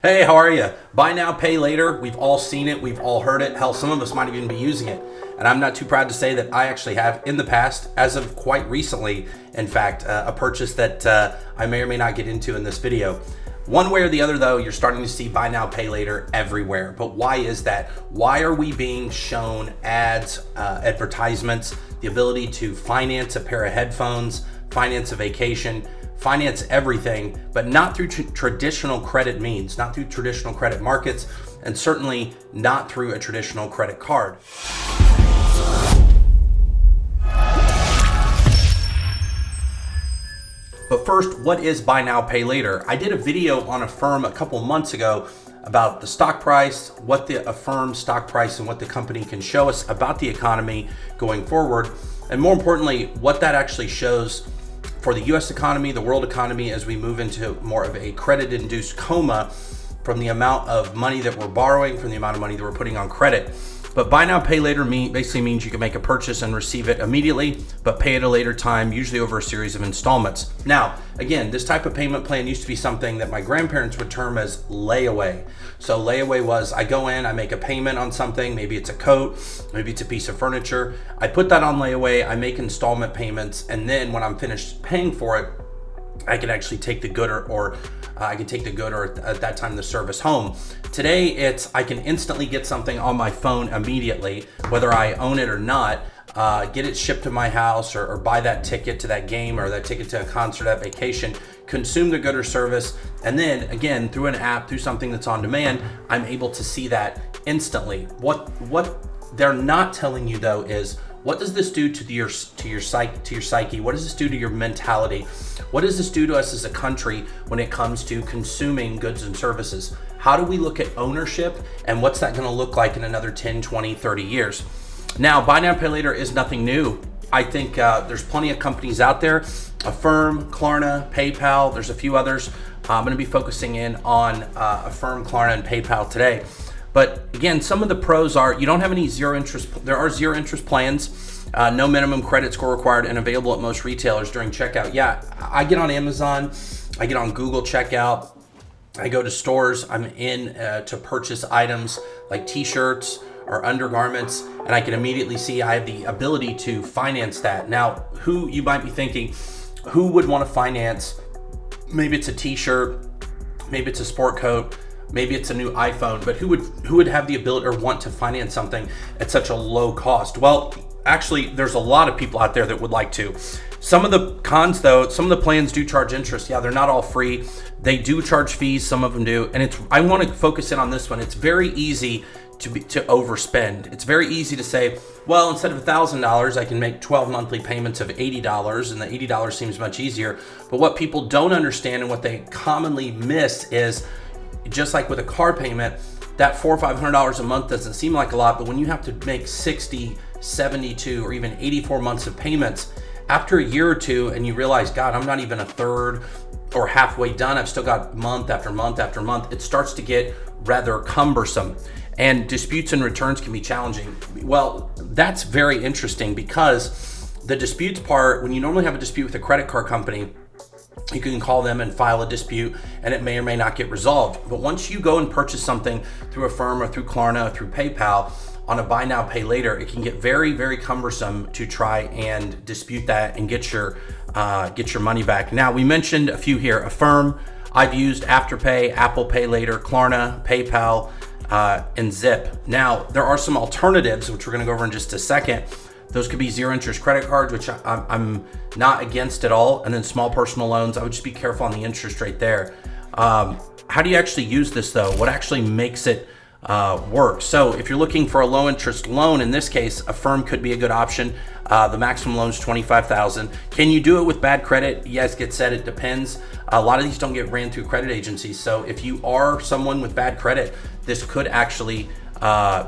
Hey, how are you? Buy now, pay later. We've all seen it. We've all heard it. Hell, some of us might even be using it. And I'm not too proud to say that I actually have in the past, as of quite recently, in fact, a purchase that I may or may not get into in this video. One way or the other, though, you're starting to see buy now, pay later everywhere. But why is that? Why are we being shown ads, advertisements, the ability to finance a pair of headphones, finance a vacation, finance everything, but not through traditional credit means, not through traditional credit markets, and certainly not through a traditional credit card? But first, what is buy now, pay later? I did a video on Affirm a couple months ago about the stock price, what the Affirm stock price and what the company can show us about the economy going forward, and more importantly, what that actually shows for the US economy, the world economy, as we move into more of a credit-induced coma from the amount of money that we're borrowing, from the amount of money that we're putting on credit. But buy now, pay later basically means you can make a purchase and receive it immediately, but pay at a later time, usually over a series of installments. Now, again, this type of payment plan used to be something that my grandparents would term as layaway. So layaway was, I go in, I make a payment on something, maybe it's a coat, maybe it's a piece of furniture. I put that on layaway, I make installment payments, and then when I'm finished paying for it, I can actually take the good or at that time the service home. Today it's I can instantly get something on my phone immediately, whether I own it or not, get it shipped to my house or buy that ticket to that game or that ticket to a concert, that vacation, consume the good or service, and then again through an app, through something that's on demand, I'm able to see that instantly. What they're not telling you though is, what does this do to your psyche? What does this do to your mentality? What does this do to us as a country when it comes to consuming goods and services? How do we look at ownership, and what's that going to look like in another 10, 20, 30 years? Now, buy now, pay later is nothing new. I think there's plenty of companies out there, Affirm, Klarna, PayPal, there's a few others. I'm going to be focusing in on Affirm, Klarna, and PayPal today. But again, some of the pros are you don't have any zero interest. There are zero interest plans, no minimum credit score required, and available at most retailers during checkout. Yeah, I get on Amazon, I get on Google checkout, I go to stores, I'm in to purchase items like t-shirts or undergarments, and I can immediately see I have the ability to finance that. Now, who you might be thinking, who would want to finance? Maybe it's a t-shirt, maybe it's a sport coat, maybe it's a new iPhone, but who would have the ability or want to finance something at such a low cost? Well, actually, there's a lot of people out there that would like to. Some of the cons, though, some of the plans do charge interest. Yeah, they're not all free. They do charge fees, some of them do. And I want to focus in on this one. It's very easy to overspend. It's very easy to say, well, instead of $1,000, I can make 12 monthly payments of $80, and the $80 seems much easier. But what people don't understand and what they commonly miss is, just like with a car payment, that $400 or $500 a month doesn't seem like a lot, but when you have to make 60, 72, or even 84 months of payments, after a year or two, and you realize, God, I'm not even a third or halfway done, I've still got month after month after month, it starts to get rather cumbersome. And disputes and returns can be challenging. Well, that's very interesting, because the disputes part, when you normally have a dispute with a credit card company, you can call them and file a dispute, and it may or may not get resolved. But once you go and purchase something through Affirm or through Klarna or through PayPal on a buy now, pay later, it can get very, very cumbersome to try and dispute that and get your money back. Now, we mentioned a few here. Affirm, I've used Afterpay, Apple Pay Later, Klarna, PayPal, and Zip. Now, there are some alternatives, which we're going to go over in just a second. Those could be zero interest credit cards, which I'm not against at all. And then small personal loans, I would just be careful on the interest rate there. How do you actually use this though? What actually makes it work? So if you're looking for a low interest loan, in this case, Affirm could be a good option. The maximum loan is $25,000. Can you do it with bad credit? Yes, get said, it depends. A lot of these don't get ran through credit agencies. So if you are someone with bad credit, this could actually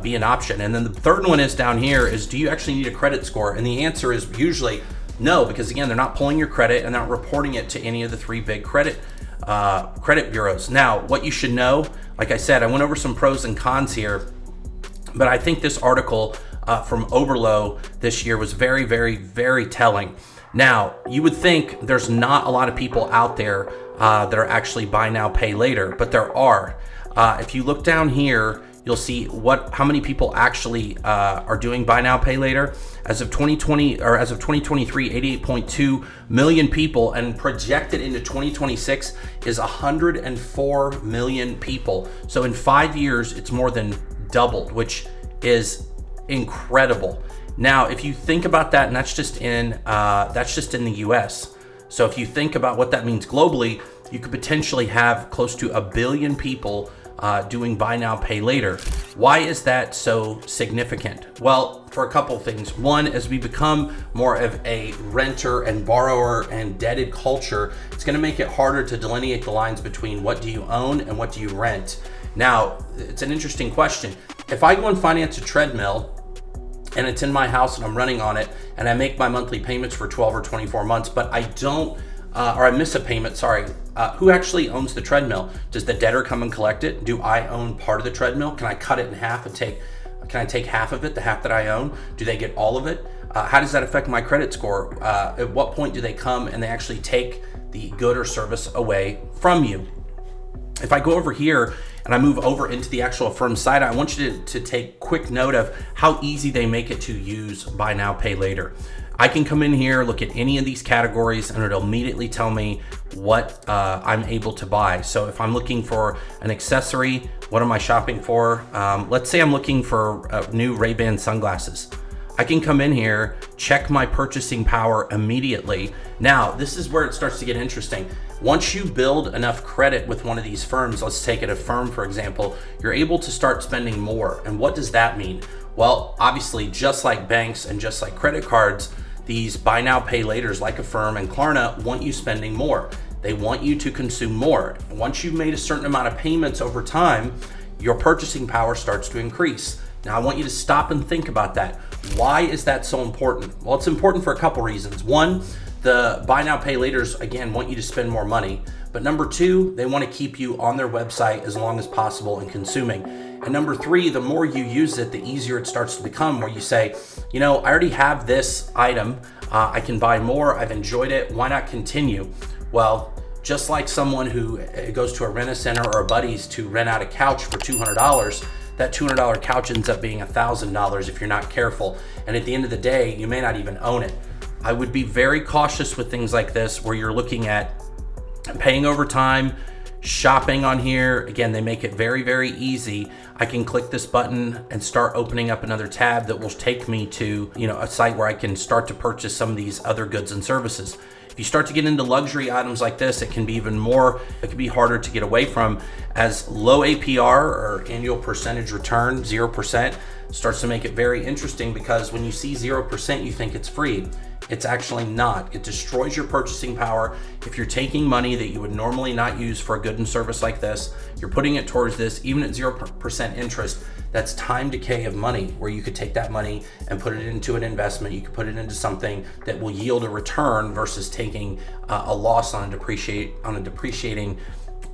be an option. And then the third one is down here is, do you actually need a credit score? And the answer is usually no, because again, they're not pulling your credit and they're not reporting it to any of the three big credit bureaus. Now, what you should know, like I said, I went over some pros and cons here, but I think this article from Oberlo this year was very, very, very telling. Now, you would think there's not a lot of people out there that are actually buy now, pay later, but there are. If you look down here, you'll see how many people actually are doing buy now, pay later. As of 2020 or as of 2023, 88.2 million people, and projected into 2026 is 104 million people. So in 5 years, it's more than doubled, which is incredible. Now, if you think about that, and that's just in the US. So if you think about what that means globally, you could potentially have close to 1 billion people doing buy now, pay later. Why is that so significant? Well, for a couple of things. One, as we become more of a renter and borrower and debted culture, it's going to make it harder to delineate the lines between what do you own and what do you rent. Now, it's an interesting question. If I go and finance a treadmill and it's in my house and I'm running on it and I make my monthly payments for 12 or 24 months, but I don't or I miss a payment, who actually owns the treadmill? Does the debtor come and collect it? Do I own part of the treadmill? Can I cut it in half and can I take half of it, the half that I own? Do they get all of it? How does that affect my credit score? At what point do they come and they actually take the good or service away from you? If I go over here and I move over into the actual Affirm site, I want you to take quick note of how easy they make it to use buy now, pay later. I can come in here, look at any of these categories, and it'll immediately tell me what I'm able to buy. So if I'm looking for an accessory, what am I shopping for? Let's say I'm looking for new Ray-Ban sunglasses. I can come in here, check my purchasing power immediately. Now, this is where it starts to get interesting. Once you build enough credit with one of these firms, let's take it Affirm, for example, you're able to start spending more. And what does that mean? Well, obviously, just like banks and just like credit cards, these buy now, pay laters like Affirm and Klarna want you spending more. They want you to consume more. And once you've made a certain amount of payments over time, your purchasing power starts to increase. Now, I want you to stop and think about that. Why is that so important? Well, it's important for a couple reasons. One, the buy now, pay laters, again, want you to spend more money. But number two, they want to keep you on their website as long as possible and consuming. And number three, the more you use it, the easier it starts to become, where you say, I already have this item. I can buy more. I've enjoyed it. Why not continue? Well, just like someone who goes to a rent-a-center or a buddy's to rent out a couch for $200, that $200 couch ends up being $1,000 if you're not careful. And at the end of the day, you may not even own it. I would be very cautious with things like this, where you're looking at paying over time, shopping on here. Again, they make it very, very easy. I can click this button and start opening up another tab that will take me to, a site where I can start to purchase some of these other goods and services. If you start to get into luxury items like this, it can be it can be harder to get away from, as low APR or annual percentage return, 0%, starts to make it very interesting, because when you see 0%, you think it's free. It's actually not. It destroys your purchasing power. If you're taking money that you would normally not use for a good and service like this, you're putting it towards this, even at 0% interest, that's time decay of money, where you could take that money and put it into an investment. You could put it into something that will yield a return versus taking a loss on a depreciating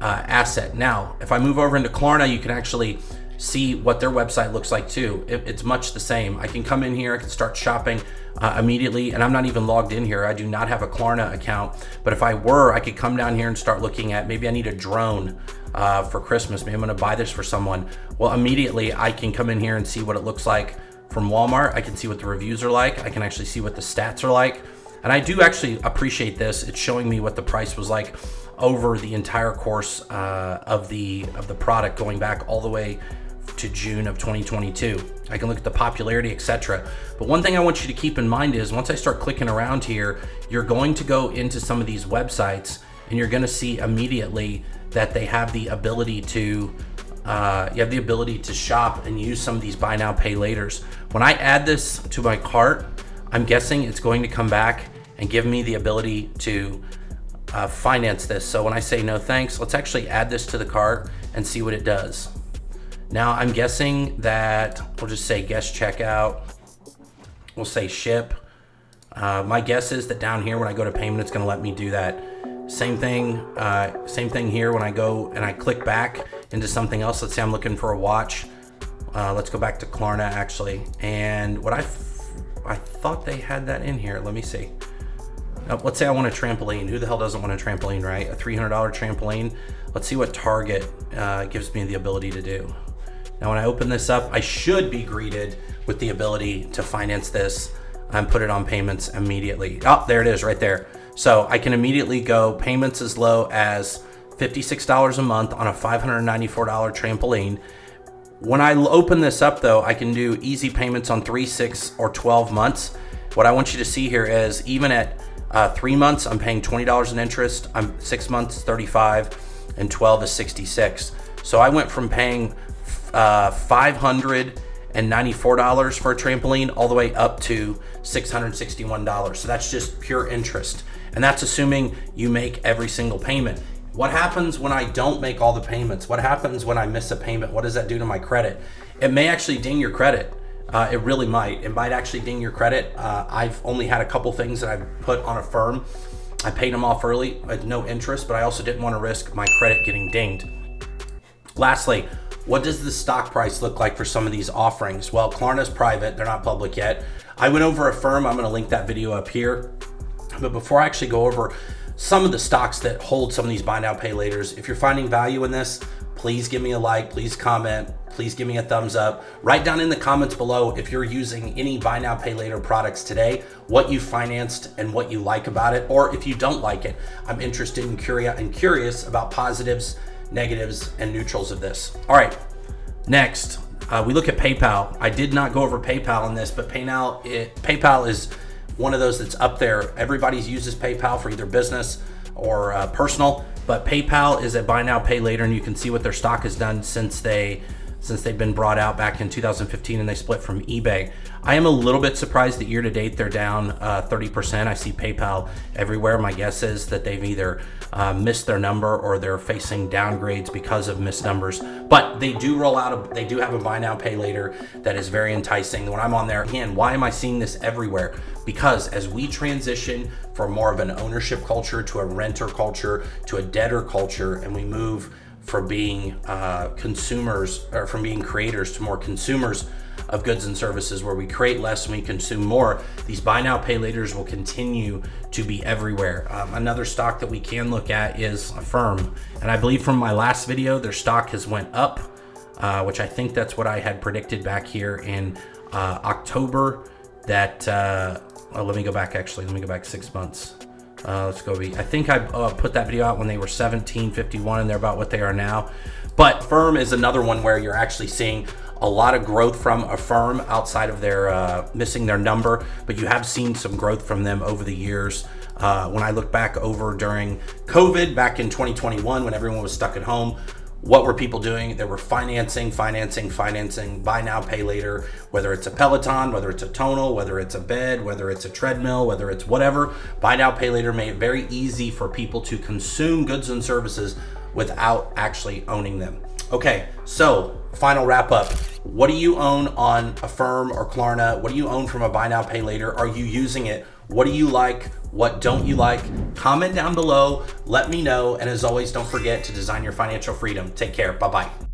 asset. Now, if I move over into Klarna, you can actually see what their website looks like too. It's much the same. I can come in here, I can start shopping immediately, and I'm not even logged in here. I do not have a Klarna account, but if I were, I could come down here and start looking at, maybe I need a drone for Christmas. Maybe I'm gonna buy this for someone. Well, immediately I can come in here and see what it looks like from Walmart. I can see what the reviews are like. I can actually see what the stats are like. And I do actually appreciate this. It's showing me what the price was like over the entire course of the product, going back all the way to June of 2022. I can look at the popularity, etc. But one thing I want you to keep in mind is, once I start clicking around here, you're going to go into some of these websites and you're going to see immediately that they have the ability to shop and use some of these buy now, pay laters. When I add this to my cart, I'm guessing it's going to come back and give me the ability to finance this. So when I say no thanks, let's actually add this to the cart and see what it does. Now I'm guessing that we'll just say guest checkout. We'll say ship. My guess is that down here when I go to payment, it's going to let me do that. Same thing here when I go and I click back into something else. Let's say I'm looking for a watch. Let's go back to Klarna actually. And what I thought they had that in here. Let me see. Let's say I want a trampoline. Who the hell doesn't want a trampoline, right? A $300 trampoline. Let's see what Target gives me the ability to do. Now, when I open this up, I should be greeted with the ability to finance this and put it on payments immediately. Oh, there it is right there. So I can immediately go payments as low as $56 a month on a $594 trampoline. When I open this up though, I can do easy payments on 3, 6, or 12 months. What I want you to see here is even at 3 months, I'm paying $20 in interest. 6 months, 35, and 12 is 66. So I went from paying $594 for a trampoline all the way up to $661. So that's just pure interest. And that's assuming you make every single payment. What happens when I don't make all the payments? What happens when I miss a payment? What does that do to my credit? It may actually ding your credit. It really might. It might actually ding your credit. I've only had a couple things that I've put on Affirm. I paid them off early at no interest, but I also didn't want to risk my credit getting dinged. Lastly, what does the stock price look like for some of these offerings? Well, Klarna's private, they're not public yet. I went over Affirm, I'm gonna link that video up here. But before I actually go over some of the stocks that hold some of these buy now, pay laters, if you're finding value in this, please give me a like, please comment, please give me a thumbs up. Write down in the comments below if you're using any buy now, pay later products today, what you financed and what you like about it, or if you don't like it. I'm interested and curious about positives, negatives, and neutrals of this. All right, next, we look at PayPal. I did not go over PayPal in this, but PayPal is one of those that's up there. Everybody uses PayPal for either business or personal, but PayPal is a buy now, pay later, and you can see what their stock has done since they've been brought out back in 2015 and they split from eBay. I am a little bit surprised that year to date they're down 30%. I see PayPal everywhere. My guess is that they've either missed their number or they're facing downgrades because of missed numbers. But they do they do have a buy now, pay later that is very enticing. When I'm on there, again, why am I seeing this everywhere? Because as we transition from more of an ownership culture to a renter culture to a debtor culture, and we move from being consumers, or from being creators to more consumers of goods and services, where we create less and we consume more, these buy now, pay laters will continue to be everywhere. Another stock that we can look at is Affirm. And I believe from my last video, their stock has went up, which I think that's what I had predicted back here in October, that, let me go back 6 months. Let's go. I think I put that video out when they were 17.51 and they're about what they are now. But Affirm is another one where you're actually seeing a lot of growth from Affirm outside of their missing their number, but you have seen some growth from them over the years. When I look back over during COVID back in 2021, when everyone was stuck at home, what were people doing? They were financing, buy now, pay later, whether it's a Peloton, whether it's a tonal, whether it's a bed, whether it's a treadmill, whether it's whatever. Buy now, pay later made it very easy for people to consume goods and services without actually owning them. Okay, so final wrap up. What do you own on Affirm or Klarna? What do you own from a buy now, pay later? Are you using it? What do you like? What don't you like? Comment down below. Let me know. And as always, don't forget to design your financial freedom. Take care. Bye-bye.